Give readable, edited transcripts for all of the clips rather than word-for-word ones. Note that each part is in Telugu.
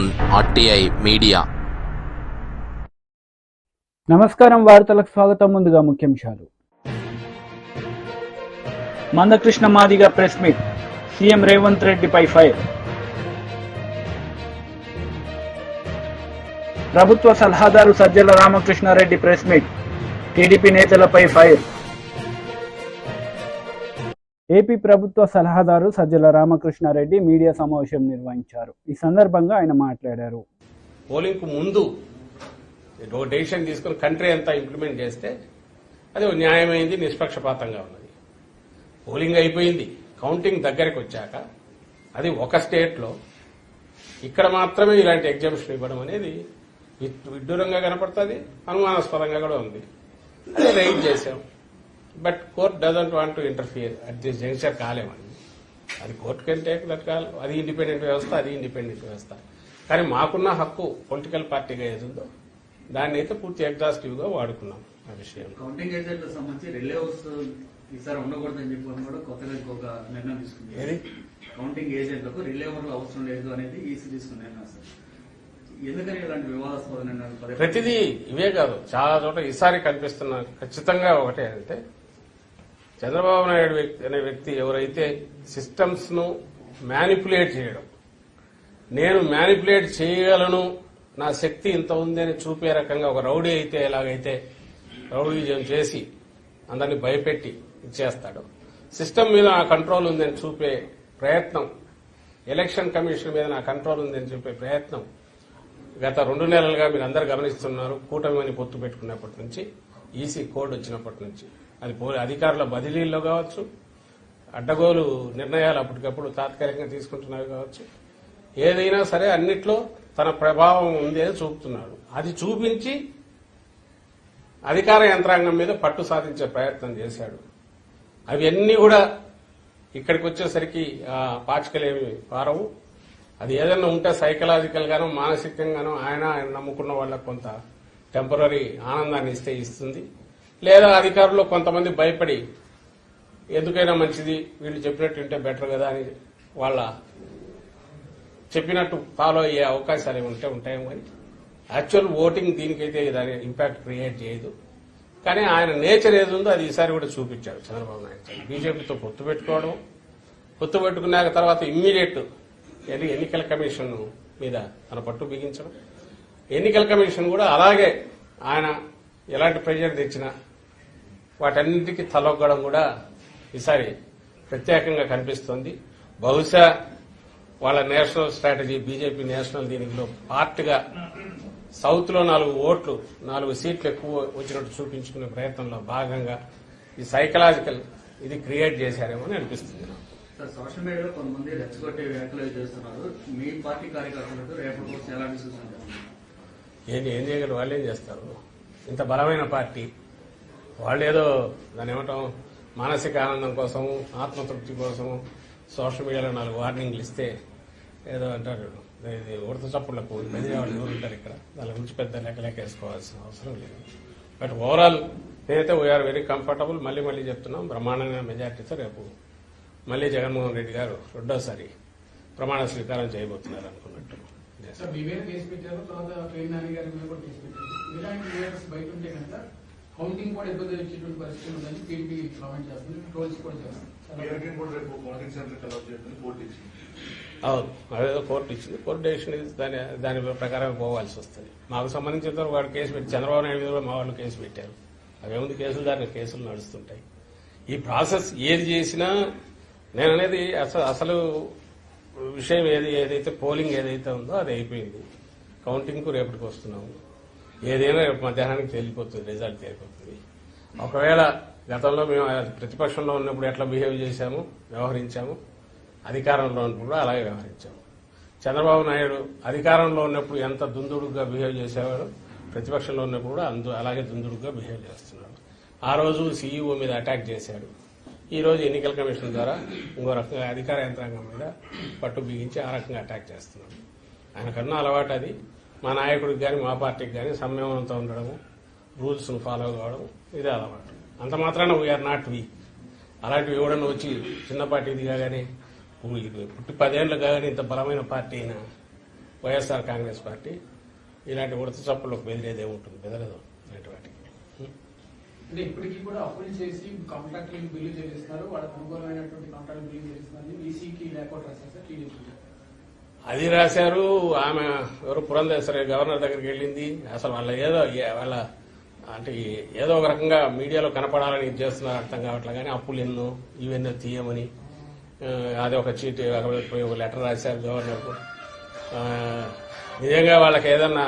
Cartoon RTI media. నమస్కారం, వార్తలకు స్వాగతం. ముందుగా ముఖ్యాంశాలు. Manda Krishna Madiga press meet, CM Revanth రెడ్డిపై ఫైర్. ప్రభుత్వ సలహాదారు Sajjala Ramakrishna Reddy press meet, TDP నేతలపై ఫైర్. ఏపీ ప్రభుత్వ సలహాదారు సజ్జల రామకృష్ణారెడ్డి మీడియా సమావేశం నిర్వహించారు. ఈ సందర్భంగా ఆయన మాట్లాడారు. పోలింగ్ కు ముందు డెసిషన్ తీసుకుని కంట్రీ అంతా ఇంప్లిమెంట్ చేస్తే అది న్యాయమైంది, నిష్పక్షపాతంగా ఉన్నది. పోలింగ్ అయిపోయింది, కౌంటింగ్ దగ్గరికి వచ్చాక అది ఒక స్టేట్లో ఇక్కడ మాత్రమే ఇలాంటి ఎగ్జామ్షన్ ఇవ్వడం అనేది విడ్డూరంగా కనపడుతుంది, అనుమానాస్పదంగా కూడా ఉంది. అదే రైట్ చేశాం. But court doesn't want to interfere at this junction. కాలేమని అది court can take that call. అది ఇండిపెండెంట్ వ్యవస్థ, అది ఇండిపెండెంట్ వ్యవస్థ. కానీ మాకున్న హక్కు పొలిటికల్ పార్టీగా ఏదుందో దాన్ని అయితే పూర్తి ఎగ్జాస్టివ్ గా వాడుకున్నాం. ఆ విషయం కౌంటింగ్ ఏజెంట్లకు సంబంధించి రిలేవ్స్ ఈసారి ఉండకూడదని చెప్పి కూడా కొత్తగా ఇంకొక నిర్ణయం తీసుకుంది. ఏది కౌంటింగ్ ఏజెంట్లకు రిలేవర్లు అవసరం లేదు అనేది ఈసీ తీసుకున్న నిర్ణయం సార్. ఎందుకని ఇలాంటి వివాదాస్పద నిర్ణయాలు? ప్రతిదీ ఇవే కాదు, చాలా చోట ఈసారి కనిపిస్తున్న ఖచ్చితంగా ఒకటే అంటే చంద్రబాబు నాయుడు అనే వ్యక్తి ఎవరైతే సిస్టమ్స్ ను మ్యానిపులేట్ చేయడం, నేను మ్యానిపులేట్ చేయగలను, నా శక్తి ఇంత ఉంది అని చూపే రకంగా ఒక రౌడీ అయితే ఎలాగైతే రౌడీజం చేసి అందరినీ భయపెట్టి ఇచ్చేస్తాడు, సిస్టమ్ మీద నా కంట్రోల్ ఉందని చూపే ప్రయత్నం, ఎలక్షన్ కమిషన్ మీద నా కంట్రోల్ ఉందని చూపే ప్రయత్నం గత 2 నెలలుగా మీరు అందరు గమనిస్తున్నారు. కూటమిని పొత్తు పెట్టుకున్నప్పటి నుంచి, ఈసీ కోడ్ వచ్చినప్పటి నుంచి, అది అధికారుల బదిలీల్లో కావచ్చు, అడ్డగోలు నిర్ణయాలు అప్పటికప్పుడు తాత్కాలికంగా తీసుకుంటున్నవి కావచ్చు, ఏదైనా సరే అన్నిట్లో తన ప్రభావం ఉంది అని చూపుతున్నాడు. అది చూపించి అధికార యంత్రాంగం మీద పట్టు సాధించే ప్రయత్నం చేశాడు. అవన్నీ కూడా ఇక్కడికి వచ్చేసరికి పాచికలేమి పారవు. అది ఏదైనా ఉంటే సైకలాజికల్ గానో మానసికంగానో ఆయన నమ్ముకున్న వాళ్ళకు కొంత టెంపరీ ఆనందాన్ని ఇస్తుంది. లేదా అధికారులు కొంతమంది భయపడి ఎందుకైనా మంచిది, వీళ్ళు చెప్పినట్టు ఉంటే బెటర్ కదా అని వాళ్ళ చెప్పినట్టు ఫాలో అయ్యే అవకాశాలు ఏమి ఉంటాయేమో. కానీ యాక్చువల్ ఓటింగ్ దీనికైతే దాని ఇంపాక్ట్ క్రియేట్ చేయదు. కానీ ఆయన నేచర్ ఏది ఉందో అది ఈసారి కూడా చూపించాడు చంద్రబాబు నాయుడు. బీజేపీతో పొత్తు పెట్టుకోవడం, పొత్తు పెట్టుకున్నాక తర్వాత ఇమ్మీడియట్ ఎన్నికల కమిషన్ మీద తన పట్టు బిగించడం, ఎన్నికల కమిషన్ కూడా అలాగే ఆయన ఎలాంటి ప్రెజర్ తెచ్చినా వాటన్నిటికీ తలొగ్గడం కూడా ఈసారి ప్రత్యేకంగా కనిపిస్తోంది. బహుశా వాళ్ళ నేషనల్ స్ట్రాటజీ, బీజేపీ నేషనల్ దీనిలో పార్ట్గా సౌత్ లో 4 సీట్లు ఎక్కువ వచ్చినట్టు చూపించుకునే ప్రయత్నంలో భాగంగా ఈ సైకలాజికల్ ఇది క్రియేట్ చేశారేమో అని అనిపిస్తుంది. సార్, సోషల్ మీడియాలో కొంతమంది రెచ్చగొట్టే వ్యాఖ్యలు చేస్తున్నారు. మీ పార్టీ కార్యకర్తలకు రేపటి కోసం ఎలాంటి సూచనలు? ఏం చేయగలరు? వాళ్ళు ఏం చేస్తారు? ఇంత బలమైన పార్టీ వాళ్ళు ఏదో దాని ఏమంటాం మానసిక ఆనందం కోసము, ఆత్మతృప్తి కోసము సోషల్ మీడియాలో 4 వార్నింగ్లు ఇస్తే ఏదో అంటారు, ఇది ఉడత చప్పుళ్లకు బెదిరేవాళ్ళు ఎవరు ఉంటారు ఇక్కడ, దాని గురించి పెద్ద లెక్కలేకేసుకోవాల్సిన అవసరం లేదు. బట్ ఓవరాల్ నేనైతే వీఆర్ వెరీ కంఫర్టబుల్. మళ్ళీ చెప్తున్నాం, బ్రహ్మాండమైన మెజార్టీతో రేపు మళ్లీ జగన్మోహన్ రెడ్డి గారు రెండోసారి ప్రమాణ స్వీకారం చేయబోతున్నారు అనుకున్నట్టు. అవును, అదేదో కోర్టు ఇచ్చింది. కోర్టు డెసిషన్ దాని ప్రకారం పోవాల్సి వస్తుంది. మాకు సంబంధించిన వాడు కేసు పెట్టి చంద్రబాబు నాయుడు మీద కూడా మా వాళ్ళు కేసు పెట్టారు. అవేముంది కేసులు, దాని కేసులు నడుస్తుంటాయి. ఈ ప్రాసెస్ ఏది చేసినా నేను అనేది అసలు విషయం ఏదైతే పోలింగ్ ఏదైతే ఉందో అది అయిపోయింది. కౌంటింగ్ కు రేపటికి వస్తున్నాము. ఏదైనా రేపు మధ్యాహ్నానికి తేలిపోతుంది, రిజల్ట్ తేలిపోతుంది. ఒకవేళ గతంలో మేము ప్రతిపక్షంలో ఉన్నప్పుడు ఎట్లా బిహేవ్ చేశాము, వ్యవహరించాము, అధికారంలో ఉన్నప్పుడు అలాగే వ్యవహరించాము. చంద్రబాబు నాయుడు అధికారంలో ఉన్నప్పుడు ఎంత దుందుడుగా బిహేవ్ చేసేవాడు, ప్రతిపక్షంలో ఉన్నప్పుడు కూడా అలాగే దుందుడుగా బిహేవ్ చేస్తున్నాడు. ఆ రోజు సీఈఓ మీద అటాక్ చేశాడు. ఈ రోజు ఎన్నికల కమిషన్ ద్వారా ఇంకో రకంగా అధికార యంత్రాంగం మీద పట్టు బిగించి ఆ రకంగా అటాక్ చేస్తున్నాడు. ఆయనకన్నా అలవాటు అది. మా నాయకుడికి కానీ మా పార్టీకి కానీ సంయమనంతో ఉండడము, రూల్స్ ను ఫాలో కావడం ఇదే అలవాటు. అంత మాత్రాన వీఆర్ నాట్ వీక్. అలాంటివి ఎవడన్నా వచ్చి చిన్న పార్టీ ఇది కాగానే పుట్టి 10 ఏళ్లు కాగానే ఇంత బలమైన పార్టీ అయినా వైఎస్ఆర్ కాంగ్రెస్ పార్టీ ఇలాంటి ఉడత చప్పులకు బెదిరేదే ఉంటుంది, బెదరదు ఇలాంటి వాటికి. అంటే ఇప్పటికీ కూడా అప్పులు చేసి కాంట్రాక్టులకు బిల్లు చెల్లిస్తున్నారు, వాళ్ళకి అనుకూలమైనటువంటి కాంట్రాక్ట్ బిల్లు చెల్లిస్తున్నారు. ఈసీకి లేకపోతే రాశారు సార్ టీడీపీ. అది రాశారు. ఆమె ఎవరు పురంధేశ్వరి గవర్నర్ దగ్గరికి వెళ్ళింది. అసలు వాళ్ళ అంటే ఏదో ఒక రకంగా మీడియాలో కనపడాలని ఇది చేస్తున్నారు, అర్థం కావట్లే. కానీ అప్పులు ఎన్నో ఇవెన్నో తీయమని అదే ఒక చీటీ ఒక లెటర్ రాశారు గవర్నర్కు. నిజంగా వాళ్ళకి ఏదన్నా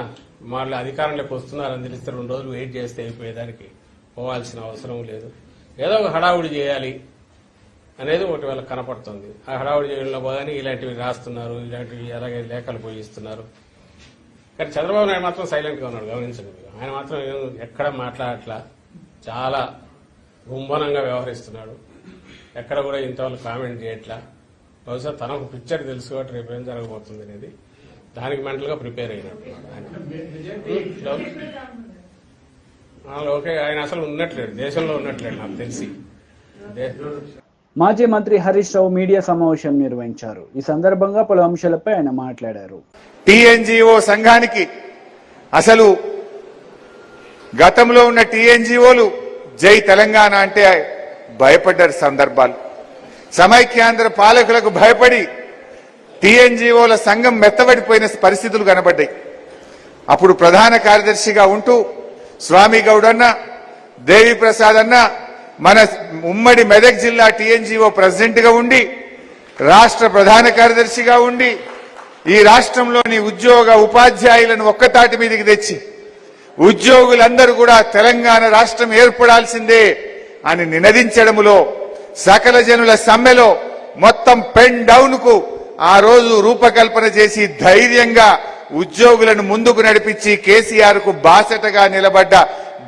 వాళ్ళు అధికారంలోకి వస్తున్నారని తెలిస్తే 2 రోజులు వెయిట్ చేస్తే అయిపోయేదానికి పోవాల్సిన అవసరం లేదు. ఏదో ఒక హడావుడి చేయాలి అనేది ఒకటి వాళ్ళకి కనపడుతుంది. ఆ హడావుడి చేయడంలో పోదని ఇలాంటివి రాస్తున్నారు, ఇలాంటివి అలాగే లేఖలు పోయిస్తున్నారు. కానీ చంద్రబాబు నాయుడు మాత్రం సైలెంట్ గా ఉన్నాడు, గమనించండి. ఆయన మాత్రం ఎక్కడ మాట్లాడట్లా, చాలా గుంభనంగా వ్యవహరిస్తున్నాడు. ఎక్కడ కూడా ఇంతవరకు కామెంట్ చేయట్లా. బహుశా తనకు పిక్చర్ తెలుసు కాబట్టి రేపు ఏం జరగబోతుంది అనేది దానికి మెంటల్ గా ప్రిపేర్ అయినట్టున్నాడు ఆయన. ఓకే, ఆయన అసలు ఉన్నట్లేడు, దేశంలో ఉన్నట్లేడు నాకు తెలిసి. మాజీ మంత్రి హరీష్ రావు మీడియా సమావేశం నిర్వహించారు. ఈ సందర్భంగా పలు అంశాలపై ఆయన మాట్లాడారు. టీఎన్జిఓ సంఘానికి అసలు గతంలో ఉన్న టీఎన్జిఓలు జై తెలంగాణ అంటే భయపడ్డారు సందర్భాలు. సమైక్యాంధ్ర పాలకులకు భయపడి టీఎన్జిఓల సంఘం మెత్తబడిపోయిన పరిస్థితులు కనబడ్డాయి. అప్పుడు ప్రధాన కార్యదర్శిగా ఉంటూ స్వామి గౌడ్ అన్న, దేవి ప్రసాద్ అన్న మన ఉమ్మడి మెదక్ జిల్లా టీఎన్జిఓ ప్రెసిడెంట్ గా ఉండి, రాష్ట్ర ప్రధాన కార్యదర్శిగా ఉండి ఈ రాష్ట్రంలోని ఉద్యోగ ఉపాధ్యాయులను ఒక్కతాటి మీదకి తెచ్చి ఉద్యోగులందరూ కూడా తెలంగాణ రాష్ట్రం ఏర్పడాల్సిందే అని నినదించడంలో, సకల జనుల సమ్మెలో మొత్తం పెన్ డౌన్ కు ఆ రోజు రూపకల్పన చేసి ధైర్యంగా ఉద్యోగులను ముందుకు నడిపించి కేసీఆర్ కు బాసటగా నిలబడ్డ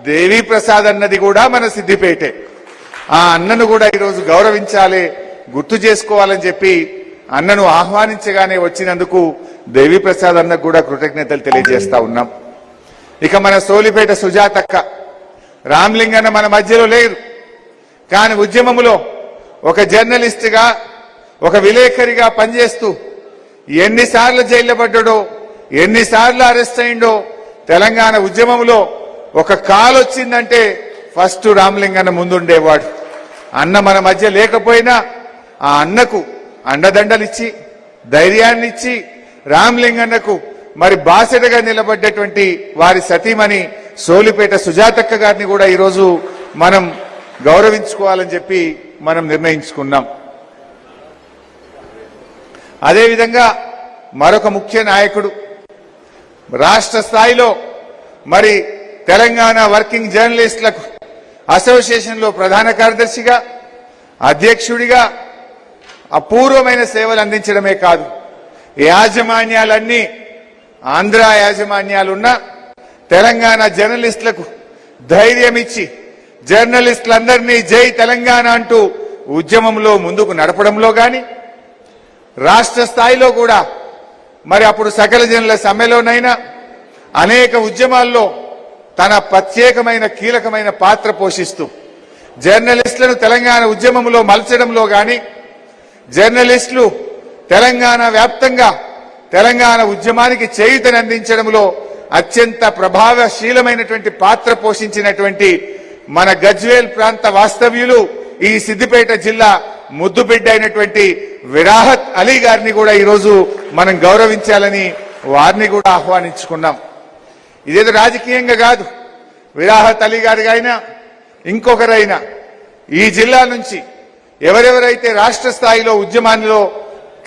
దేవి ప్రసాద్ అన్నది కూడా మన సిద్దిపేటే. ఆ అన్నను కూడా ఈరోజు గౌరవించాలి, గుర్తు చేసుకోవాలని చెప్పి అన్నను ఆహ్వానించగానే వచ్చినందుకు దేవి ప్రసాద్ అన్నకు కూడా కృతజ్ఞతలు తెలియజేస్తా ఉన్నాం. ఇక మన సోలిపేట సుజాతక్క, రామ్లింగన్న మన మధ్యలో లేరు. కానీ ఉద్యమంలో ఒక జర్నలిస్ట్ గా, ఒక విలేకరిగా పనిచేస్తూ ఎన్నిసార్లు జైల్లో పడ్డాడో, ఎన్నిసార్లు అరెస్ట్ అయిండో. తెలంగాణ ఉద్యమంలో ఒక కాల్ వచ్చిందంటే ఫస్ట్ రామ్లింగన్న ముందుండేవాడు. అన్న మన మధ్య లేకపోయినా ఆ అన్నకు అండదండలిచ్చి, ధైర్యాన్ని ఇచ్చి, రామ్లింగన్నకు మరి బాసటగా నిలబడ్డటువంటి వారి సతీమణి సోలిపేట సుజాతక్క గారిని కూడా ఈరోజు మనం గౌరవించుకోవాలని చెప్పి మనం నిర్ణయించుకున్నాం. అదేవిధంగా మరొక ముఖ్య నాయకుడు, రాష్ట్ర స్థాయిలో మరి తెలంగాణ వర్కింగ్ జర్నలిస్టులకు అసోసియేషన్ లో ప్రధాన కార్యదర్శిగా, అధ్యక్షుడిగా అపూర్వమైన సేవలు అందించడమే కాదు, యాజమాన్యాలన్నీ ఆంధ్ర యాజమాన్యాలున్న తెలంగాణ జర్నలిస్టులకు ధైర్యం ఇచ్చి జర్నలిస్టులందరినీ జై తెలంగాణ అంటూ ఉద్యమంలో ముందుకు నడపడంలో గాని, రాష్ట్ర స్థాయిలో కూడా మరి అప్పుడు సకల జనుల సమ్మెలోనైనా అనేక ఉద్యమాల్లో తన ప్రత్యేకమైన కీలకమైన పాత్ర పోషిస్తూ జర్నలిస్టులను తెలంగాణ ఉద్యమంలో మలచడంలో గాని, జర్నలిస్టులు తెలంగాణ వ్యాప్తంగా తెలంగాణ ఉద్యమానికి చేయూతనందించడంలో అత్యంత ప్రభావశీలమైనటువంటి పాత్ర పోషించినటువంటి మన గజ్వేల్ ప్రాంత వాస్తవ్యులు, ఈ సిద్దిపేట జిల్లా ముద్దుబిడ్డ అయినటువంటి విరాహత్ అలీ గారిని కూడా ఈరోజు మనం గౌరవించాలని వారిని కూడా ఆహ్వానించుకున్నాం. ఇదేదో రాజకీయంగా కాదు, విరాహత్ అలీ గారికైనా ఇంకొకరైనా ఈ జిల్లా నుంచి ఎవరెవరైతే రాష్ట్ర స్థాయిలో ఉద్యమాల్లో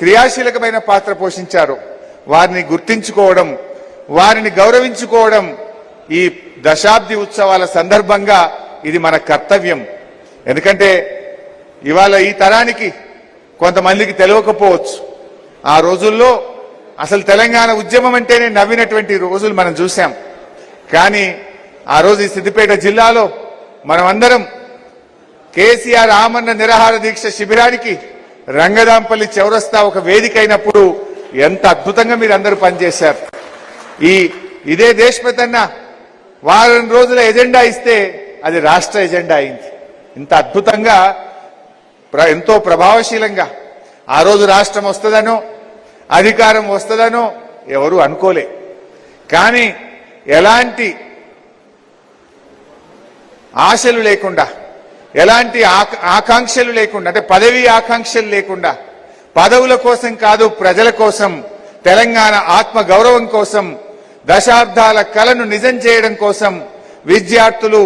క్రియాశీలకమైన పాత్ర పోషించారో వారిని గుర్తించుకోవడం, వారిని గౌరవించుకోవడం ఈ దశాబ్ది ఉత్సవాల సందర్భంగా ఇది మన కర్తవ్యం. ఎందుకంటే ఇవాళ ఈ తరానికి కొంతమందికి తెలియకపోవచ్చు, ఆ రోజుల్లో అసలు తెలంగాణ ఉద్యమం అంటేనే నవ్వినటువంటి రోజులు మనం చూశాం. కానీ ఆ రోజు ఈ సిద్దిపేట జిల్లాలో మనమందరం కేసీఆర్ ఆమరణ నిరాహార దీక్ష శిబిరానికి రంగదాంపల్లి చౌరస్తా ఒక వేదిక అయినప్పుడు ఎంత అద్భుతంగా మీరు అందరూ పనిచేశారు. ఇదే దేశపతి అన్న వారం రోజుల ఎజెండా ఇస్తే అది రాష్ట్ర ఎజెండా అయింది. ఇంత అద్భుతంగా ఎంతో ప్రభావశీలంగా ఆ రోజు రాష్ట్రం వస్తుందనో, అధికారం వస్తుందనో, ఎవరు అనుకోలే. కానీ ఎలాంటి ఆశలు లేకుండా, ఎలాంటి ఆకాంక్షలు లేకుండా, అంటే పదవి ఆకాంక్షలు లేకుండా, పదవుల కోసం కాదు, ప్రజల కోసం, తెలంగాణ ఆత్మ గౌరవం కోసం, దశాబ్దాల కలను నిజం చేయడం కోసం, విద్యార్థులు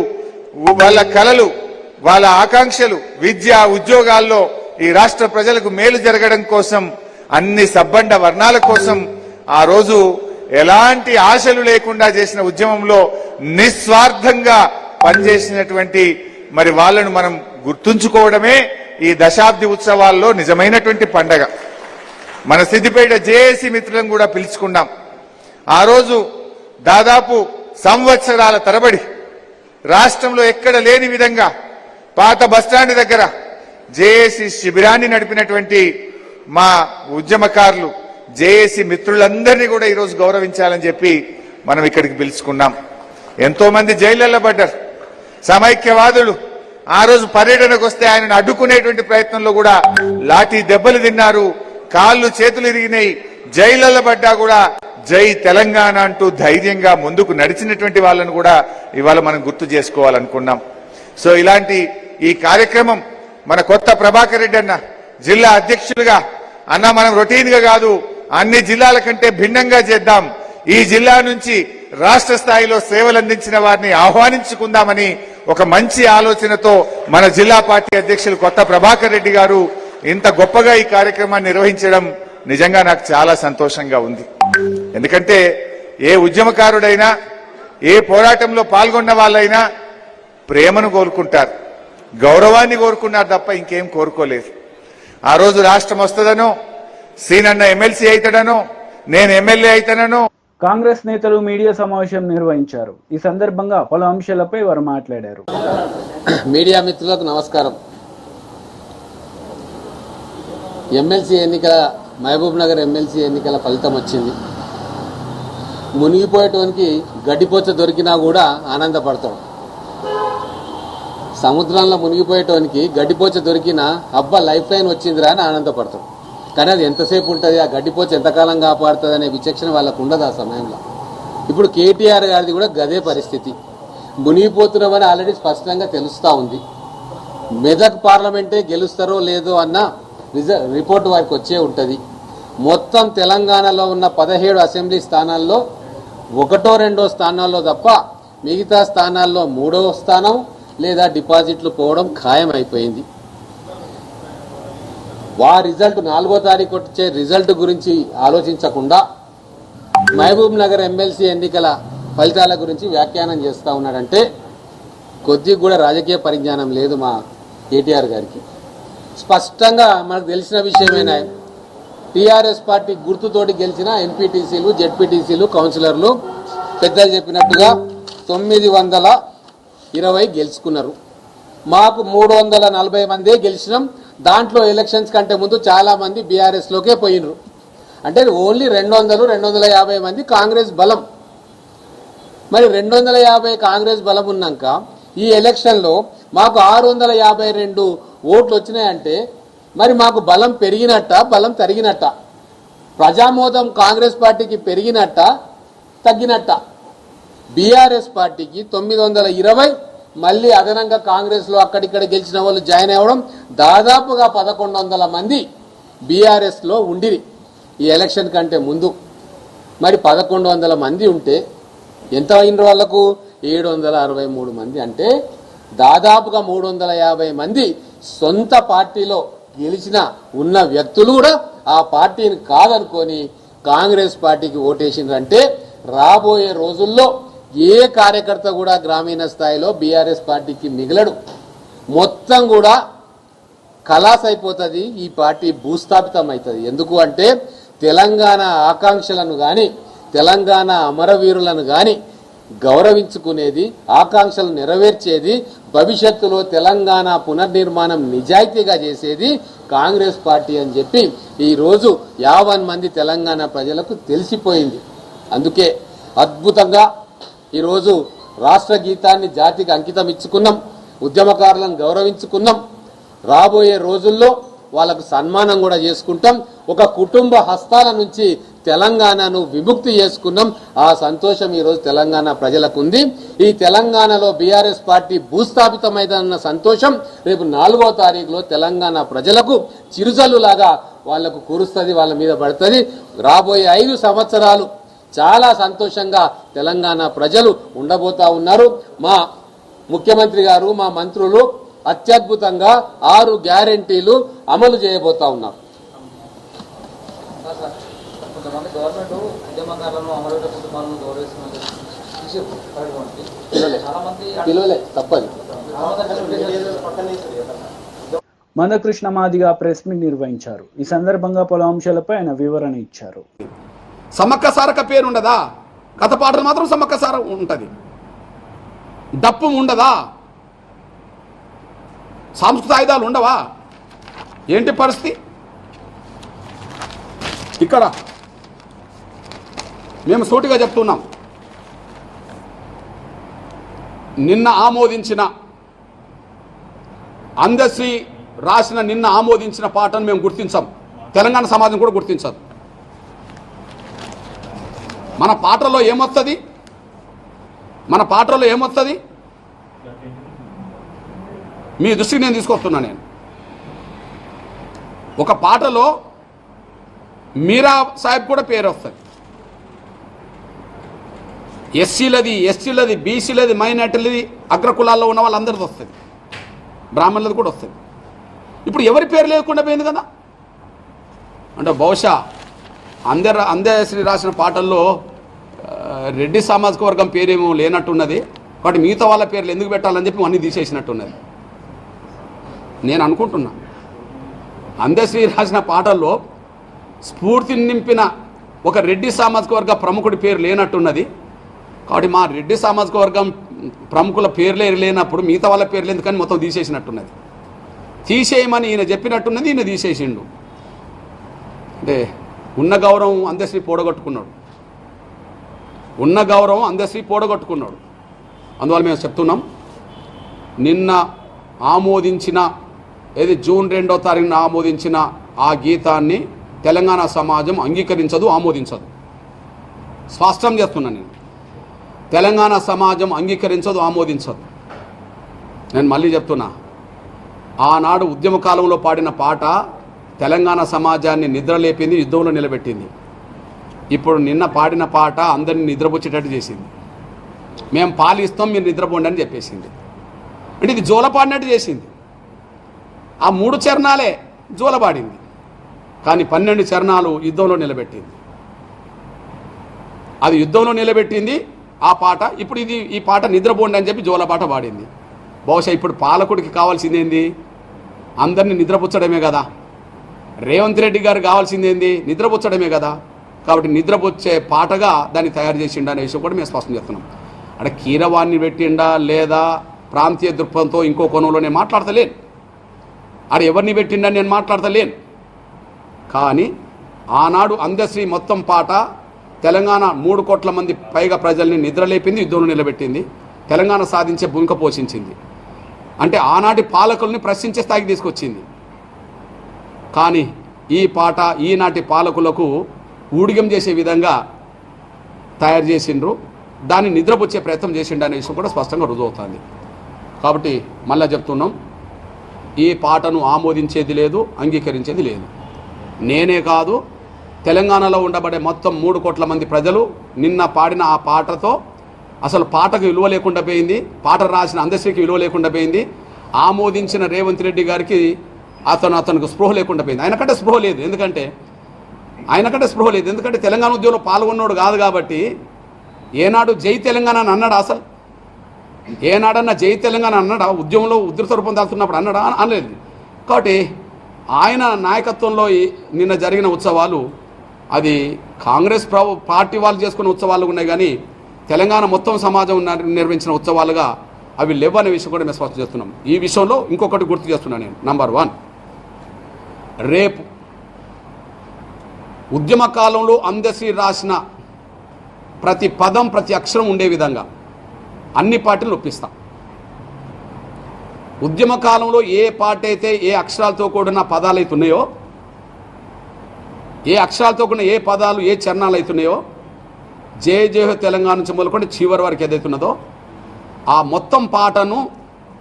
వాళ్ళ కలలు, వాళ్ళ ఆకాంక్షలు, విద్య ఉద్యోగాల్లో ఈ రాష్ట్ర ప్రజలకు మేలు జరగడం కోసం, అన్ని సబ్బండ వర్ణాల కోసం ఆ రోజు ఎలాంటి ఆశలు లేకుండా చేసిన ఉద్యమంలో నిస్వార్థంగా పనిచేసినటువంటి మరి వాళ్ళను మనం గుర్తుంచుకోవడమే ఈ దశాబ్ది ఉత్సవాల్లో నిజమైనటువంటి పండగ. మన సిద్దిపేట జేఏసీ మిత్రులను కూడా పిలుచుకున్నాం. ఆ రోజు దాదాపు సంవత్సరాల తరబడి రాష్ట్రంలో ఎక్కడ లేని విధంగా పాత బస్టాండ్ దగ్గర జేఏసీ శిబిరాన్ని నడిపినటువంటి మా ఉద్యమకారులు, జేఏసీ మిత్రులందరినీ కూడా ఈరోజు గౌరవించాలని చెప్పి మనం ఇక్కడికి పిలుచుకున్నాం. ఎంతో మంది జైళ్లలో పడ్డారు. సమైక్యవాదులు ఆ రోజు పర్యటనకు వస్తే ఆయనను అడ్డుకునేటువంటి ప్రయత్నంలో కూడా లాఠీ దెబ్బలు తిన్నారు, కాళ్ళు చేతులు ఇరిగినాయి, జైళ్లలో పడ్డా కూడా జై తెలంగాణ అంటూ ధైర్యంగా ముందుకు నడిచినటువంటి వాళ్ళను కూడా ఇవాళ మనం గుర్తు చేసుకోవాలనుకున్నాం. సో ఇలాంటి ఈ కార్యక్రమం మన కొత్త ప్రభాకర్ రెడ్డి అన్న జిల్లా అధ్యక్షులుగా, అన్న మనం రొటీన్ గా కాదు, అన్ని జిల్లాల కంటే భిన్నంగా చేద్దాం, ఈ జిల్లా నుంచి రాష్ట్ర స్థాయిలో సేవలు అందించిన వారిని ఆహ్వానించుకుందామని ఒక మంచి ఆలోచనతో మన జిల్లా పార్టీ అధ్యక్షులు కొత్త ప్రభాకర్ రెడ్డి గారు ఇంత గొప్పగా ఈ కార్యక్రమాన్ని నిర్వహించడం నిజంగా నాకు చాలా సంతోషంగా ఉంది. ఎందుకంటే ఏ ఉద్యమకారుడైనా, ఏ పోరాటంలో పాల్గొన్న వాళ్ళైనా ప్రేమను కోరుకుంటారు, గౌరవాన్ని కోరుకున్నారు తప్ప ఇంకేం కోరుకోలేదు. ఆ రోజు రాష్ట్రం వస్తుందనో, సీనన్న ఎమ్మెల్సీ అవుతాడనో, నేను ఎమ్మెల్యే అవుతానో. కాంగ్రెస్ నేతలు మీడియా సమావేశం నిర్వహించారు. ఈ సందర్భంగా పలు అంశాలపై వారు మాట్లాడారు. మీడియా మిత్రులకు నమస్కారం. ఎమ్మెల్సీ ఎన్నికల, మహబూబ్ నగర్ ఎమ్మెల్సీ ఎన్నికల ఫలితం వచ్చింది. మునిగిపోయేటానికి గడ్డిపోచ దొరికినా కూడా ఆనందపడతాడు. సముద్రంలో మునిగిపోయేటానికి గడ్డిపోచ దొరికినా అబ్బా లైఫ్ లైన్ వచ్చిందిరా అని ఆనందపడతాడు. కానీ అది ఎంతసేపు ఉంటుంది, ఆ గడ్డిపోచ ఎంతకాలం కాపాడుతుంది అనే విచక్షణ వాళ్ళకు ఉండదు ఆ సమయంలో. ఇప్పుడు కేటీఆర్ గారిది కూడా గదే పరిస్థితి. మునిగిపోతున్నామని ఆల్రెడీ స్పష్టంగా తెలుస్తూ ఉంది. మెదక్ పార్లమెంటే గెలుస్తారో లేదో అన్న రిపోర్ట్ వారికి వచ్చే ఉంటుంది. మొత్తం తెలంగాణలో ఉన్న 17 అసెంబ్లీ స్థానాల్లో 1, 2 స్థానాల్లో తప్ప మిగతా స్థానాల్లో 3వ స్థానం లేదా డిపాజిట్లు పోవడం ఖాయం అయిపోయింది. రిజల్ట్ 4వ తారీఖు వచ్చే రిజల్ట్ గురించి ఆలోచించకుండా మహబూబ్ నగర్ ఎమ్మెల్సీ ఎన్నికల ఫలితాల గురించి వ్యాఖ్యానం చేస్తూ ఉన్నాడంటే కొద్దిగా కూడా రాజకీయ పరిజ్ఞానం లేదు మా కేటీఆర్ గారికి. స్పష్టంగా మనకు తెలిసిన విషయమేనా, టీఆర్ఎస్ పార్టీ గుర్తుతోటి గెలిచిన ఎంపీటీసీలు, జెడ్పీటీసీలు, కౌన్సిలర్లు పెద్దలు చెప్పినట్టుగా 920 గెలుచుకున్నారు. మాకు 340 మందే గెలిచినాం. దాంట్లో ఎలక్షన్స్ కంటే ముందు చాలా మంది బీఆర్ఎస్లోకే పోయినరు. అంటే ఓన్లీ 200-250 మంది కాంగ్రెస్ బలం. మరి 250 కాంగ్రెస్ బలం ఉన్నాక ఈ ఎలక్షన్లో మాకు 652 ఓట్లు వచ్చినాయంటే మరి మాకు బలం పెరిగినట్ట, బలం తరిగినట్ట? ప్రజామోదం కాంగ్రెస్ పార్టీకి పెరిగినట్ట, తగ్గినట్ట? బీఆర్ఎస్ పార్టీకి 920, మళ్ళీ అదనంగా కాంగ్రెస్లో అక్కడిక్కడ గెలిచిన వాళ్ళు జాయిన్ అవ్వడం, దాదాపుగా 1100 మంది బీఆర్ఎస్లో ఉండిరి ఈ ఎలక్షన్ కంటే ముందు. మరి 1100 మంది ఉంటే ఎంత అయిన వాళ్లకు? 763 మంది. అంటే దాదాపుగా 350 మంది సొంత పార్టీలో గెలిచిన ఉన్న వ్యక్తులు కూడా ఆ పార్టీని కాదనుకొని కాంగ్రెస్ పార్టీకి ఓటేసిందంటే రాబోయే రోజుల్లో ఏ కార్యకర్త కూడా గ్రామీణ స్థాయిలో బీఆర్ఎస్ పార్టీకి మిగలడు. మొత్తం కూడా ఖలాస్ అయిపోతుంది, ఈ పార్టీ భూస్థాపితం అవుతుంది. ఎందుకు అంటే తెలంగాణ ఆకాంక్షలను కానీ, తెలంగాణ అమరవీరులను కానీ గౌరవించుకునేది, ఆకాంక్షలు నెరవేర్చేది, భవిష్యత్తులో తెలంగాణ పునర్నిర్మాణం నిజాయితీగా చేసేది కాంగ్రెస్ పార్టీ అని చెప్పి ఈరోజు 50 మంది తెలంగాణ ప్రజలకు తెలిసిపోయింది. అందుకే అద్భుతంగా ఈరోజు రాష్ట్ర గీతాన్ని జాతికి అంకితం ఇచ్చుకున్నాం, ఉద్యమకారులను గౌరవించుకున్నాం. రాబోయే రోజుల్లో వాళ్ళకు సన్మానం కూడా చేసుకుంటాం. ఒక కుటుంబ హస్తాల నుంచి తెలంగాణను విముక్తి చేసుకున్నాం. ఆ సంతోషం ఈరోజు తెలంగాణ ప్రజలకు ఉంది. ఈ తెలంగాణలో బీఆర్ఎస్ పార్టీ భూస్థాపితమైందన్న సంతోషం రేపు 4వ తారీఖులో తెలంగాణ ప్రజలకు చిరుజల్లులాగా వాళ్లకు కురుస్తుంది, వాళ్ళ మీద పడుతుంది. రాబోయే 5 సంవత్సరాలు చాలా సంతోషంగా తెలంగాణ ప్రజలు ఉండబోతా ఉన్నారు. మా ముఖ్యమంత్రి గారు, మా మంత్రులు అత్యద్భుతంగా 6 గ్యారెంటీలు అమలు చేయబోతా ఉన్నారు. కొంతమంది గవర్నమెంట్ ఉద్యమకారులను అమరవీరుల కుటుంబాలను గౌరవిస్తున్నారు. చాలా మంది పిలువలే తప్పదు. మందకృష్ణ మాదిగ ప్రెస్ మీట్ నిర్వహించారు. ఈ సందర్భంగా పలు అంశాలపై ఆయన వివరణ ఇచ్చారు. సమ్మక్క సారక పేరు ఉండదా? కథ పాటలు మాత్రం సమ్మక్క సార ఉంటుంది. డప్పు ఉండదా? సాంస్కృతిక ఆయుధాలు ఉండవా? ఏంటి పరిస్థితి? ఇక్కడ మేము సూటిగా చెప్తున్నాం, నిన్న ఆమోదించిన అందశ్రీ రాసిన నిన్న ఆమోదించిన పాటను మేము గుర్తించాం. తెలంగాణ సమాజం కూడా గుర్తించదు. మన పాటలో ఏమొస్తుంది? మన పాటలో ఏమొస్తుంది? మీ దృష్టికి నేను తీసుకొస్తున్నా. నేను ఒక పాటలో మీరా సాహెబ్ కూడా పేరు వస్తుంది. ఎస్సీలది, బీసీలది, మైనార్టీలది, అగ్రకులాల్లో ఉన్న వాళ్ళందరిది వస్తుంది, బ్రాహ్మణులది కూడా వస్తుంది. ఇప్పుడు ఎవరి పేరు లేకుండా పోయింది కదా. అంటే బహుశా అందశ్రీ రాసిన పాటల్లో రెడ్డి సామాజిక వర్గం పేరేమో లేనట్టున్నది. కాబట్టి మిగతా వాళ్ళ పేర్లు ఎందుకు పెట్టాలని చెప్పి అన్నీ తీసేసినట్టున్నది నేను అనుకుంటున్నా. అందశ్రీ రాసిన పాటల్లో స్ఫూర్తిని నింపిన ఒక రెడ్డి సామాజిక వర్గ ప్రముఖుడి పేరు లేనట్టున్నది. కాబట్టి మా రెడ్డి సామాజిక వర్గం ప్రముఖుల పేర్లే లేనప్పుడు మిగతా వాళ్ళ పేర్లు ఎందుకని మొత్తం తీసేసినట్టున్నది. తీసేయమని ఈయన చెప్పినట్టున్నది, ఈయన తీసేసిండు. అంటే ఉన్న గౌరవం అందశ్రీ పోడగొట్టుకున్నాడు. ఉన్న గౌరవం అందశ్రీ పోడగొట్టుకున్నాడు. అందువల్ల మేము చెప్తున్నాం, నిన్న ఆమోదించిన జూన్ 2వ తారీఖున ఆమోదించిన ఆ గీతాన్ని తెలంగాణ సమాజం అంగీకరించదు, ఆమోదించదు. స్పష్టం చేస్తున్నాను నేను. తెలంగాణ సమాజం అంగీకరించదు, ఆమోదించదు. నేను మళ్ళీ చెప్తున్నా, ఆనాడు ఉద్యమ కాలంలో పాడిన పాట తెలంగాణ సమాజాన్ని నిద్రలేపింది, యుద్ధంలో నిలబెట్టింది. ఇప్పుడు నిన్న పాడిన పాట అందరినీ నిద్రపుచ్చేటట్టు చేసింది. మేము పాలిస్తాం, మీరు నిద్రపోండి అని చెప్పేసింది. అంటే ఇది జోలపాడినట్టు చేసింది. ఆ 3 చరణాలే జోలపాడింది, కానీ 12 చరణాలు యుద్ధంలో నిలబెట్టింది. అది యుద్ధంలో నిలబెట్టింది ఆ పాట. ఇప్పుడు ఈ పాట నిద్రపోండి అని చెప్పి జోలపాట పాడింది. బహుశా ఇప్పుడు పాలకుడికి కావాల్సిందేంది? అందరినీ నిద్రపుచ్చడమే కదా. రేవంత్ రెడ్డి గారు కావాల్సిందేంది? నిద్రపుచ్చడమే కదా. కాబట్టి నిద్రపుచ్చే పాటగా దాన్ని తయారు చేసిండా అనే విషయం కూడా మేము స్పష్టం చేస్తున్నాం. అంటే కీరవాణ్ణి పెట్టిండా లేదా ప్రాంతీయ దృక్పథంతో ఇంకో కోణంలో నేను మాట్లాడతలేను. ఆడ ఎవరిని పెట్టిండని నేను మాట్లాడతలేను. కానీ ఆనాడు అందశ్రీ మొత్తం పాట తెలంగాణ 3 కోట్ల మంది పైగా ప్రజల్ని నిద్రలేపింది, యుద్ధంలో నిలబెట్టింది, తెలంగాణ సాధించే భూమిక పోషించింది. అంటే ఆనాటి పాలకుల్ని ప్రశ్నించే స్థాయికి తీసుకొచ్చింది. కానీ ఈ పాట ఈనాటి పాలకులకు ఊడిగం చేసే విధంగా తయారు చేసిండ్రు, దాన్ని నిద్రపుచ్చే ప్రయత్నం చేసిండు అనే విషయం కూడా స్పష్టంగా రుజువుతుంది. కాబట్టి మళ్ళీ చెప్తున్నాం, ఈ పాటను ఆమోదించేది లేదు, అంగీకరించేది లేదు. నేనే కాదు, తెలంగాణలో ఉండబడే మొత్తం 3 కోట్ల మంది ప్రజలు నిన్న పాడిన ఆ పాటతో అసలు పాటకు విలువ లేకుండా పోయింది, పాట రాసిన అందశ్రీకి విలువ లేకుండా పోయింది, ఆమోదించిన రేవంత్ రెడ్డి గారికి అతనికి స్పృహ లేకుండా పోయింది. ఆయనకంటే స్పృహ లేదు, ఎందుకంటే తెలంగాణ ఉద్యమంలో పాల్గొన్నాడు కాదు. కాబట్టి ఏనాడు జై తెలంగాణ అని అన్నాడా? అసలు ఏనాడన్నా జై తెలంగాణ అన్నాడా? ఉద్యమంలో ఉధృత రూపం దాల్చున్నప్పుడు అన్నాడా? అనలేదు. కాబట్టి ఆయన నాయకత్వంలో నిన్న జరిగిన ఉత్సవాలు అది కాంగ్రెస్ పార్టీ వాళ్ళు చేసుకున్న ఉత్సవాలు ఉన్నాయి, కానీ తెలంగాణ మొత్తం సమాజం నిర్వహించిన ఉత్సవాలుగా అవి లేవనే విషయం కూడా మేము స్పష్టం చేస్తున్నాం. ఈ విషయంలో ఇంకొకటి గుర్తు చేస్తున్నాను నేను. నంబర్ 1, రేపు ఉద్యమ కాలంలో అందశ్రీ రాసిన ప్రతి పదం ప్రతి అక్షరం ఉండే విధంగా అన్ని పార్టీలు ఒప్పిస్తాం. ఉద్యమ కాలంలో ఏ పార్టీ అయితే ఏ అక్షరాలతో కూడిన పదాలు అయితే ఉన్నాయో ఏ అక్షరాలతో కూడా ఏ పదాలు ఏ చరణాలు అవుతున్నాయో జయ జయ హో తెలంగాణ నుంచి మొదలుకొని చివరి వరకు ఏదైతున్నదో ఆ మొత్తం పాటను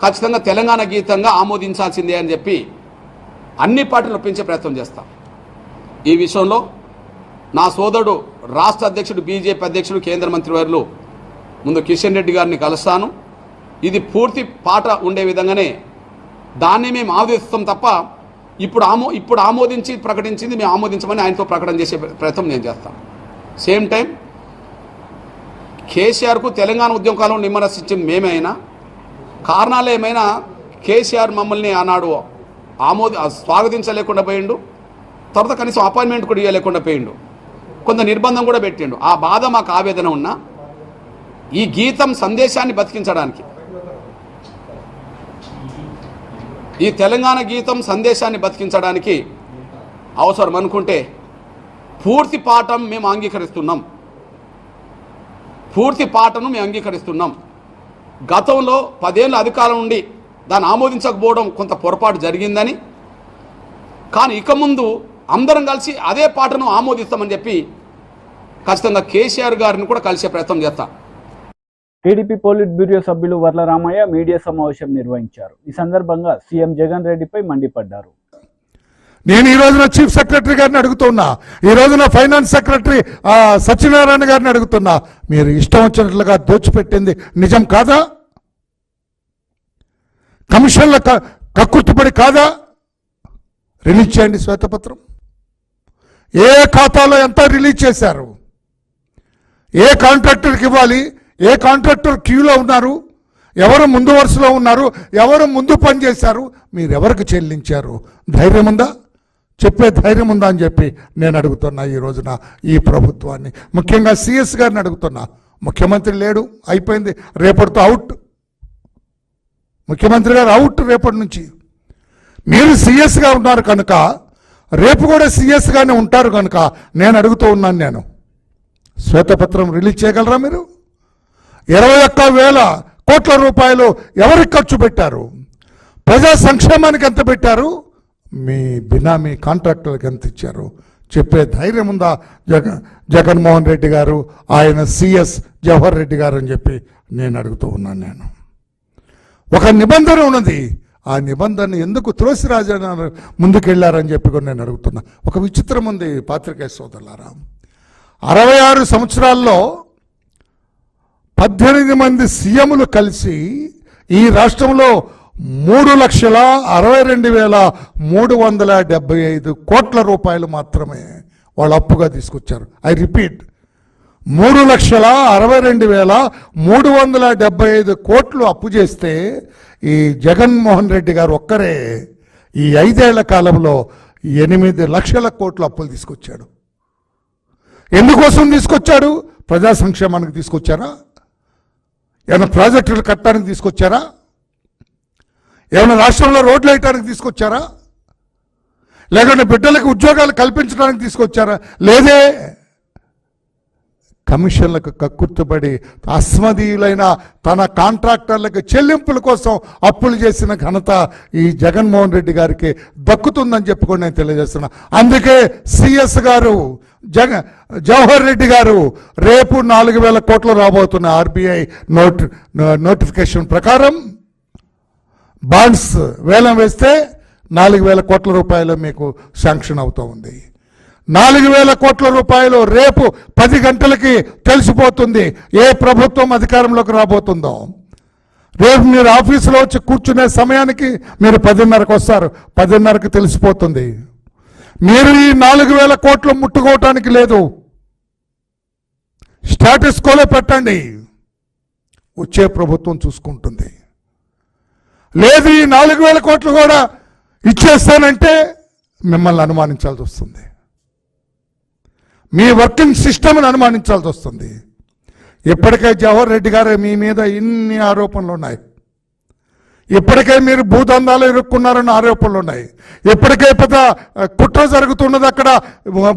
ఖచ్చితంగా తెలంగాణ గీతంగా ఆమోదించాల్సిందే అని చెప్పి అన్ని పార్టీలు ఒప్పించే ప్రయత్నం చేస్తాం. ఈ విషయంలో నా సోదరుడు రాష్ట్ర అధ్యక్షుడు బీజేపీ అధ్యక్షుడు కేంద్ర మంత్రివర్యులు ముందు కిషన్ రెడ్డి గారిని కలుస్తాను. ఇది పూర్తి పాట ఉండే విధంగానే దాన్ని మేము ఆమోదిస్తాం తప్ప ఇప్పుడు ఆమోదించి ప్రకటించింది మేము ఆమోదించమని ఆయనతో ప్రకటన చేసే ప్రయత్నం నేను చేస్తాను. సేమ్ టైం కేసీఆర్కు తెలంగాణ ఉద్యమకాలం విమర్శించింది మేమైనా కారణాలు ఏమైనా కేసీఆర్ మమ్మల్ని ఆనాడు స్వాగతించలేకుండా పోయిండు. తర్వాత కనీసం అపాయింట్మెంట్ కూడా ఇవ్వలేకుండా పోయిండు. కొంత నిర్బంధం కూడా పెట్టిండు. ఆ బాధ మాకు ఆవేదన ఉన్నా ఈ గీతం సందేశాన్ని బతికించడానికి ఈ తెలంగాణ గీతం సందేశాన్ని బతికించడానికి అవసరం అనుకుంటే పూర్తి పాఠం మేము అంగీకరిస్తున్నాం. పూర్తి పాటను మేము అంగీకరిస్తున్నాం. గతంలో 10 ఏళ్ళ అధికారం ఉండి దాన్ని ఆమోదించకపోవడం కొంత పొరపాటు జరిగిందని, కానీ ఇక ముందు అందరం కలిసి అదే పాటను ఆమోదిస్తామని చెప్పి ఖచ్చితంగా కేసీఆర్ గారిని కూడా కలిసే ప్రయత్నం చేస్తాం. టీడీపీ పోలిట్ బ్యూరో సభ్యులు వర్ల రామయ్య మీడియా సమావేశం నిర్వహించారు. ఈ సందర్భంగా సీఎం జగన్ రెడ్డిపై మండిపడ్డారు. నేను ఈ రోజున చీఫ్ సెక్రటరీ గారిని అడుగుతున్నా, ఈ రోజున ఫైనాన్స్ సెక్రటరీ సత్యనారాయణ గారిని అడుగుతున్నా, మీరు ఇష్టం వచ్చినట్లుగా దోచిపెట్టింది నిజం కాదా? కమిషన్ల కక్కుర్తిపడి కాదా? రిలీజ్ చేయండి శ్వేతపత్రం. ఏ ఖాతాలో ఎంత రిలీజ్ చేశారు, ఏ కాంట్రాక్టర్కి ఇవ్వాలి, ఏ కాంట్రాక్టర్ క్యూలో ఉన్నారు, ఎవరు ముందు వరుసలో ఉన్నారు, ఎవరు ముందు పనిచేశారు, మీరెవరికి చెల్లించారు? ధైర్యం ఉందా? చెప్పే ధైర్యం ఉందా అని చెప్పి నేను అడుగుతున్నా ఈ రోజున ఈ ప్రభుత్వాన్ని. ముఖ్యంగా సిఎస్ గారిని అడుగుతున్నా. ముఖ్యమంత్రి లేడు, అయిపోయింది, రేపటితో అవుట్. ముఖ్యమంత్రి గారు అవుట్ రేపటి నుంచి. మీరు సిఎస్గా ఉన్నారు కనుక రేపు కూడా సిఎస్గానే ఉంటారు కనుక నేను అడుగుతూ ఉన్నాను, నేను శ్వేతపత్రం రిలీజ్ చేయగలరా మీరు? 21,000 కోట్ల రూపాయలు ఎవరికి ఖర్చు పెట్టారు? ప్రజా సంక్షేమానికి ఎంత పెట్టారు? మీ బినామీ కాంట్రాక్టర్లకు ఎంత ఇచ్చారు? చెప్పే ధైర్యం ఉందా జగన్మోహన్ రెడ్డి గారు, ఆయన సిఎస్ జవహర్ రెడ్డి గారు అని చెప్పి నేను అడుగుతూ ఉన్నాను. నేను ఒక నిబంధన ఉన్నది, ఆ నిబంధన ఎందుకు తులసిరాజు ముందుకెళ్లారని చెప్పి కూడా నేను అడుగుతున్నా. ఒక విచిత్రం ఉంది పాత్రికేయ సోదరులారా, 66 సంవత్సరాల్లో 18 మంది సీఎంలు కలిసి ఈ రాష్ట్రంలో 3,62,375 కోట్ల రూపాయలు మాత్రమే వాళ్ళు అప్పుగా తీసుకొచ్చారు. ఐ రిపీట్, 3,62,375 కోట్లు అప్పు చేస్తే ఈ జగన్మోహన్ రెడ్డి గారు ఒక్కరే ఈ 5 ఏళ్ల కాలంలో 8 లక్షల కోట్ల అప్పులు తీసుకొచ్చాడు. ఎందుకోసం తీసుకొచ్చాడు? ప్రజా సంక్షేమానికి తీసుకొచ్చారా? ఏమైనా ప్రాజెక్టులు కట్టడానికి తీసుకొచ్చారా? ఏమైనా రాష్ట్రంలో రోడ్లు వేయడానికి తీసుకొచ్చారా? లేకుంటే బిడ్డలకు ఉద్యోగాలు కల్పించడానికి తీసుకొచ్చారా? లేదే. కమిషన్లకు కక్కుర్తుపడి అస్మదీయులైన తన కాంట్రాక్టర్లకు చెల్లింపుల కోసం అప్పులు చేసిన ఘనత ఈ జగన్మోహన్ రెడ్డి గారికి దక్కుతుందని చెప్పుకొని నేను తెలియజేస్తున్నా. అందుకే సిఎస్ గారు జవహర్ రెడ్డి గారు రేపు 4,000 కోట్లు రాబోతున్న ఆర్బీఐ నోటిఫికేషన్ ప్రకారం బాండ్స్ వేలం వేస్తే 4,000 కోట్ల రూపాయలు మీకు శాంక్షన్ అవుతూ ఉంది. 4,000 కోట్ల రూపాయలు రేపు 10 గంటలకి తెలిసిపోతుంది ఏ ప్రభుత్వం అధికారంలోకి రాబోతుందో. రేపు మీరు ఆఫీసులో వచ్చి కూర్చునే సమయానికి మీరు 10:30కి వస్తారు, 10:30కి తెలిసిపోతుంది. మీరు ఈ 4,000 కోట్లు ముట్టుకోవటానికి లేదు, స్టేటస్ కోలో పెట్టండి, వచ్చే ప్రభుత్వం చూసుకుంటుంది. లేదు ఈ 4,000 కోట్లు కూడా ఇచ్చేస్తానంటే మిమ్మల్ని అనుమానించాల్సి వస్తుంది, మీ వర్కింగ్ సిస్టమ్ని అనుమానించాల్సి వస్తుంది. ఇప్పటికే జవహర్ రెడ్డి గారు మీ మీద ఇన్ని ఆరోపణలు ఉన్నాయి, ఇప్పటికే మీరు భూదందాలు ఇరుక్కున్నారన్న ఆరోపణలు ఉన్నాయి, ఇప్పటికే పెద్ద కుట్ర జరుగుతున్నది అక్కడ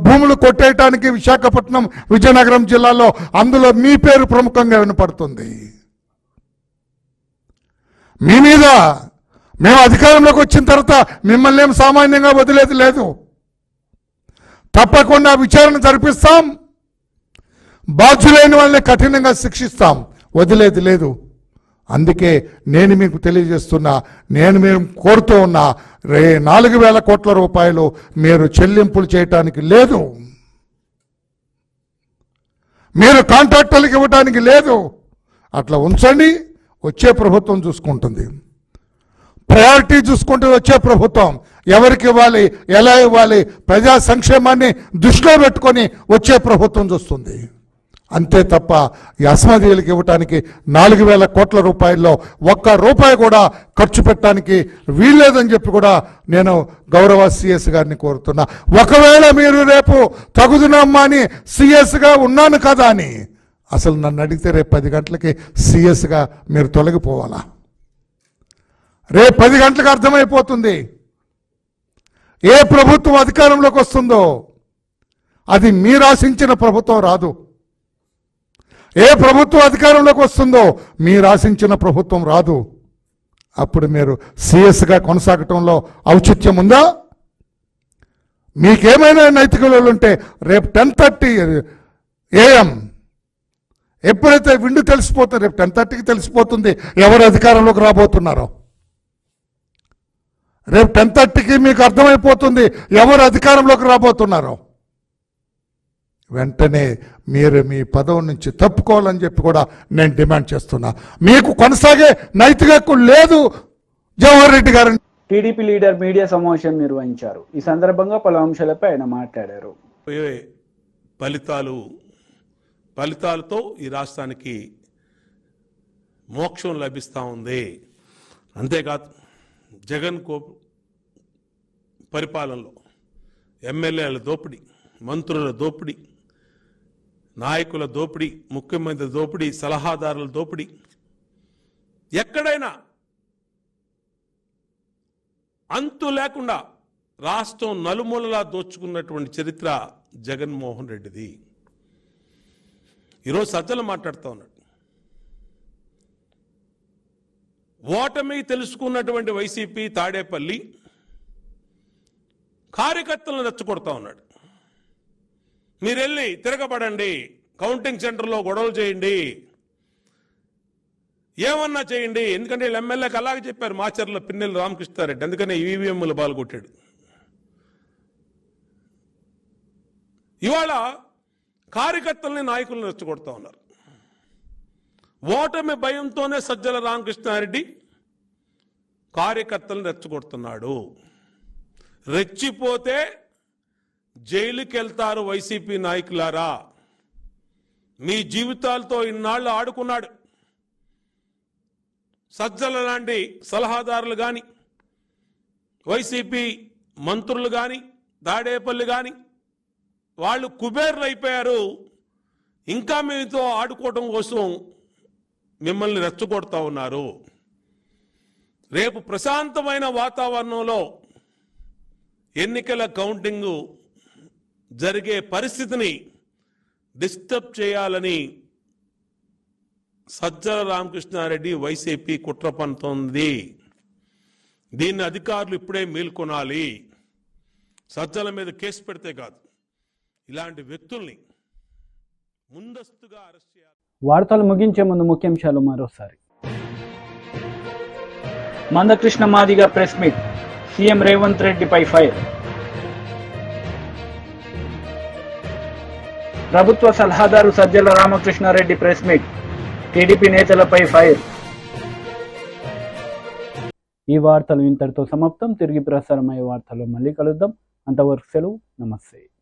భూములు కొట్టేయటానికి విశాఖపట్నం విజయనగరం జిల్లాలో, అందులో మీ పేరు ప్రముఖంగా వినపడుతుంది. మీ మీద మేము అధికారంలోకి వచ్చిన తర్వాత మిమ్మల్ని ఏం సామాన్యంగా వదిలేది లేదు. తప్పకుండా విచారణ జరిపిస్తాం, బాధ్యులైన వాళ్ళని కఠినంగా శిక్షిస్తాం, వదిలేది లేదు. అందుకే నేను మీకు తెలియజేస్తున్నా, నేను మేము కోరుతూ ఉన్నా, 4,000 కోట్ల రూపాయలు మీరు చెల్లింపులు చేయటానికి లేదు, మీరు కాంట్రాక్టర్లకు ఇవ్వడానికి లేదు. అట్లా ఉంచండి, వచ్చే ప్రభుత్వం చూసుకుంటుంది. ప్రయారిటీ చూసుకుంటే వచ్చే ప్రభుత్వం ఎవరికి ఇవ్వాలి, ఎలా ఇవ్వాలి, ప్రజా సంక్షేమాన్ని దృష్టిలో పెట్టుకొని వచ్చే ప్రభుత్వం చూస్తుంది. అంతే తప్ప ఈ అస్మదీయులకు ఇవ్వటానికి 4,000 కోట్ల రూపాయల్లో ₹1 కూడా ఖర్చు పెట్టడానికి వీల్లేదని చెప్పి కూడా నేను గౌరవ సిఎస్ గారిని కోరుతున్నా. ఒకవేళ మీరు రేపు తగుదునమ్మా అని సిఎస్గా ఉన్నాను కదా అని అసలు నన్ను అడిగితే రేపు 10 గంటలకి సిఎస్గా మీరు తొలగిపోవాలా? రేపు 10 గంటలకు అర్థమైపోతుంది ఏ ప్రభుత్వం అధికారంలోకి వస్తుందో. అది మీరు ఆశించిన ప్రభుత్వం రాదు. ఏ ప్రభుత్వం అధికారంలోకి వస్తుందో మీరు ఆశించిన ప్రభుత్వం రాదు. అప్పుడు మీరు సిఎస్గా కొనసాగటంలో ఔచిత్యం ఉందా? మీకేమైనా నైతిక విలువలు ఉంటే రేపు 10:30 AM ఎప్పుడైతే విండు తెలిసిపోతుంది, రేపు 10:30కి తెలిసిపోతుంది ఎవరు అధికారంలోకి రాబోతున్నారో. రేపు 10:30కి మీకు అర్థమైపోతుంది ఎవరు అధికారంలోకి రాబోతున్నారో. వెంటనే మీరు మీ పదవి నుంచి తప్పుకోవాలని చెప్పి కూడా నేను డిమాండ్ చేస్తున్నా. మీకు కొనసాగే నైతిక హక్కు లేదు జవహర్ రెడ్డి గారు. టీడీపీ లీడర్ మీడియా సమావేశం నిర్వహించారు. ఈ సందర్భంగా పలు అంశాలపై ఆయన మాట్లాడారు. ఫలితాలతో ఈ రాష్ట్రానికి మోక్షం లభిస్తూ ఉంది. అంతేకాదు జగన్ పరిపాలనలో ఎమ్మెల్యేల దోపిడీ, మంత్రుల దోపిడీ, నాయకుల దోపిడీ, ముఖ్యమంత్రి దోపిడీ, సలహాదారుల దోపిడీ, ఎక్కడైనా అంతు లేకుండా రాష్ట్రం నలుమూలలా దోచుకున్నటువంటి చరిత్ర జగన్మోహన్ రెడ్డిది. ఈరోజు సజ్జలు మాట్లాడుతూ ఉన్నాడు. ఓటమి తెలుసుకున్నటువంటి వైసీపీ తాడేపల్లి కార్యకర్తలను రెచ్చగొడతా ఉన్నాడు. మీరు వెళ్ళి తిరగబడండి, కౌంటింగ్ సెంటర్లో గొడవలు చేయండి, ఏమన్నా చేయండి. ఎందుకంటే వీళ్ళు ఎమ్మెల్యేకి అలాగే చెప్పారు మాచర్ల పిన్నెల్లి రామకృష్ణారెడ్డి, అందుకనే ఈవీఎంలు బాల్గొట్టాడు. ఇవాళ కార్యకర్తల్ని నాయకులను రెచ్చగొడతా ఉన్నారు. ఓటమి భయంతోనే సజ్జల రామకృష్ణారెడ్డి కార్యకర్తలను రెచ్చగొడుతున్నాడు. రెచ్చిపోతే జైలుకి వెళ్తారు వైసీపీ నాయకులారా. మీ జీవితాలతో ఇన్నాళ్ళు ఆడుకున్నాడు. సజ్జల లాంటి సలహాదారులు కానీ, వైసీపీ మంత్రులు కానీ, దాడేపల్లి కానీ వాళ్ళు కుబేర్లు అయిపోయారు. ఇంకా మీతో ఆడుకోవడం కోసం మిమ్మల్ని రెచ్చగొడతా ఉన్నారు. రేపు ప్రశాంతమైన వాతావరణంలో ఎన్నికల కౌంటింగ్ జరిగే పరిస్థితిని డిస్టర్బ్ చేయాలని సజ్జల రామకృష్ణారెడ్డి వైసీపీ కుట్ర పన్నుతోంది. దీన్ని అధికారులు ఇప్పుడే మేల్కొనాలి. సజ్జల మీద కేసు పెడితే కాదు, ఇలాంటి వ్యక్తుల్ని ముందస్తుగా అరెస్ట్ చేయాలి. వార్తలు ముగించే ముందు ముఖ్యాంశాలు మరోసారి. Manda Krishna Madiga press meet, CM Revanth రెడ్డిపై ఫైర్. ప్రభుత్వ సలహాదారు Sajjala Ramakrishna Reddy press meet, TDP నేతలపై ఫైర్. ఈ వార్తలు ఇంతటితో సమాప్తం. తిరిగి ప్రసారమయ్యే వార్తలు మళ్ళీ కలుద్దాం. అంతవరకు సెలవు. నమస్తే.